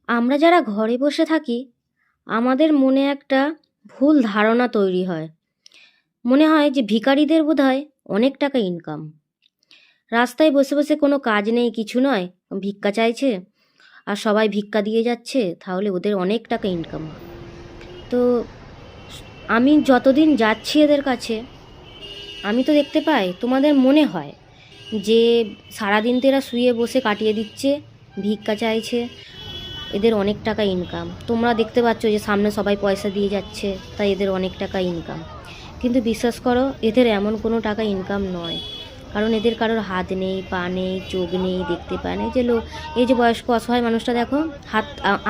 আমরা যারা ঘরে বসে থাকি আমাদের মনে একটা ভুল ধারণা তৈরি হয়। মনে হয় যে ভিখারিদের বোধহয় অনেক টাকা ইনকাম। রাস্তায় বসে বসে কোনো কাজ নেই, কিছু নয়, ভিক্ষা চাইছে আর সবাই ভিক্ষা দিয়ে যাচ্ছে, তাহলে ওদের অনেক টাকা ইনকাম। তো আমি যতদিন যাচ্ছি এদের কাছে আমি তো দেখতে পাই তোমাদের মনে হয় যে সারাদিন তো এরা শুয়ে বসে কাটিয়ে দিচ্ছে, ভিক্ষা চাইছে, এদের অনেক টাকা ইনকাম। তোমরা দেখতে পাচ্ছ যে সামনে সবাই পয়সা দিয়ে যাচ্ছে, তাই এদের অনেক টাকা ইনকাম। কিন্তু বিশ্বাস করো, এদের এমন কোনো টাকা ইনকাম নয়। কারণ এদের কারোর হাত নেই, পা নেই, চোখ নেই, দেখতে পায় না। এই যে বয়স্ক অসহায় মানুষটা দেখো,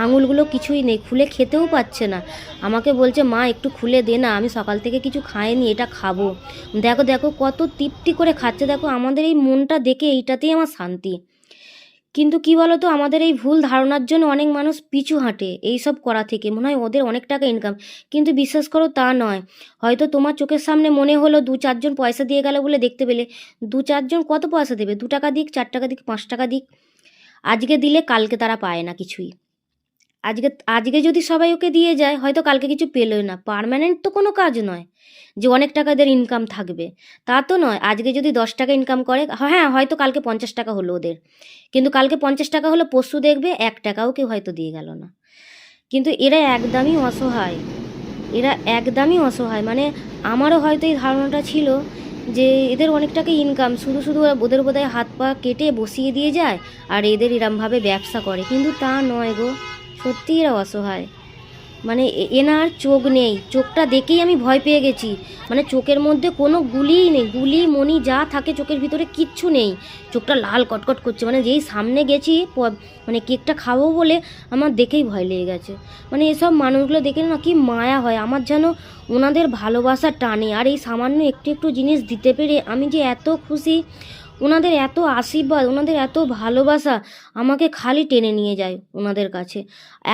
আঙুলগুলো কিছুই নেই, খুলে খেতেও পাচ্ছে না। আমাকে বলছে, মা একটু খুলে দে না, আমি সকাল থেকে কিছু খাইনি, এটা খাবো। দেখো দেখো কত তৃপ্তি করে খাচ্ছে, দেখো আমাদের এই মনটা দেখে এইটাতেই আমার শান্তি। কিন্তু কি বলো তো, আমাদের এই ভুল ধারণার জন্য অনেক মানুষ পিছু হাঁটে এই সব করা থেকে, মনে হয় ওদের অনেক টাকা ইনকাম। কিন্তু বিশ্বাস করো তা নয়। হয়তো তোমার চোখের সামনে মনে হলো দু চারজন পয়সা দিয়ে গেল বলে দেখতে পেলে, দু চারজন কত পয়সা দেবে? 2 টাকা দিক, 4 টাকা দিক, 5 টাকা দিক, আজকে দিলে কালকে তারা পায় না কিছুই। আজকে আজকে যদি সবাই ওকে দিয়ে যায়, হয়তো কালকে কিছু পেলোই না। পার্মানেন্ট তো কোনো কাজ নয় যে অনেক টাকা এদের ইনকাম থাকবে, তা তো নয়। আজকে যদি 10 টাকা ইনকাম করে, হ্যাঁ হয়তো কালকে 50 টাকা হলো ওদের, কিন্তু কালকে 50 টাকা হলো, পরশু দেখবে 1 টাকাও কেউ হয়তো দিয়ে গেল না। কিন্তু এরা একদমই অসহায়, এরা একদমই অসহায়। মানে আমারও হয়তো এই ধারণাটা ছিল যে এদের অনেক টাকা ইনকাম, শুধু শুধু ওদের বোধহয় হাত পা কেটে বসিয়ে দিয়ে যায় আর এদের এরমভাবে ব্যবসা করে, কিন্তু তা নয় গো। সত্যিই এরা অসহায়। মানে এনার চোখ নেই, চোখটা দেখেই আমি ভয় পেয়ে গেছি। মানে চোখের মধ্যে কোনো গুলিই নেই, গুলি মনি যা থাকে চোখের ভিতরে কিচ্ছু নেই। চোখটা লাল কটকট করছে, মানে যেই সামনে গেছি মানে কেকটা খাবো বলে আমার দেখেই ভয় লেগে গেছে। মানে এসব মানুষগুলো দেখে না কি মায়া হয় আমার, যেন ওনাদের ভালোবাসা টানে। আর এই সামান্য একটু একটু জিনিস দিতে পেরে আমি যে এত খুশি, ওনাদের এত আশীর্বাদ, ওনাদের এত ভালোবাসা আমাকে খালি টেনে নিয়ে যায় ওনাদের কাছে।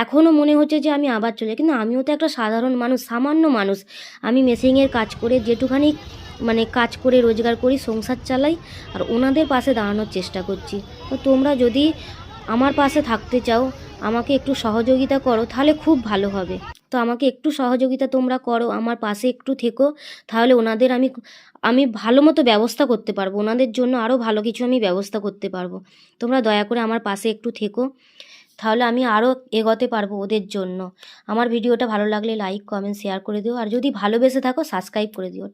এখনও মনে হচ্ছে যে আমি আবার চলে, কিন্তু আমিও তো একটা সাধারণ মানুষ, সামান্য মানুষ। আমি মেশিনের কাজ করে যেটুখানি মানে কাজ করে রোজগার করি, সংসার চালাই, আর ওনাদের পাশে দাঁড়ানোর চেষ্টা করছি। তো তোমরা যদি আমার পাশে থাকতে চাও, আমাকে একটু সহযোগিতা করো, তাহলে খুব ভালো হবে। তো আমাকে একটু সহযোগিতা তোমরা করো, আমার পাশে একটু থেকো, তাহলে ওনাদের আমি আমি ভালো মতো ব্যবস্থা করতে পারবো, ওনাদের জন্য আরও ভালো কিছু আমি ব্যবস্থা করতে পারবো। তোমরা দয়া করে আমার পাশে একটু থেকো, তাহলে আমি আরও এগোতে পারবো ওদের জন্য। আমার ভিডিওটা ভালো লাগলে লাইক কমেন্ট শেয়ার করে দিও, আর যদি ভালোবেসে থাকো সাবস্ক্রাইব করে দিও।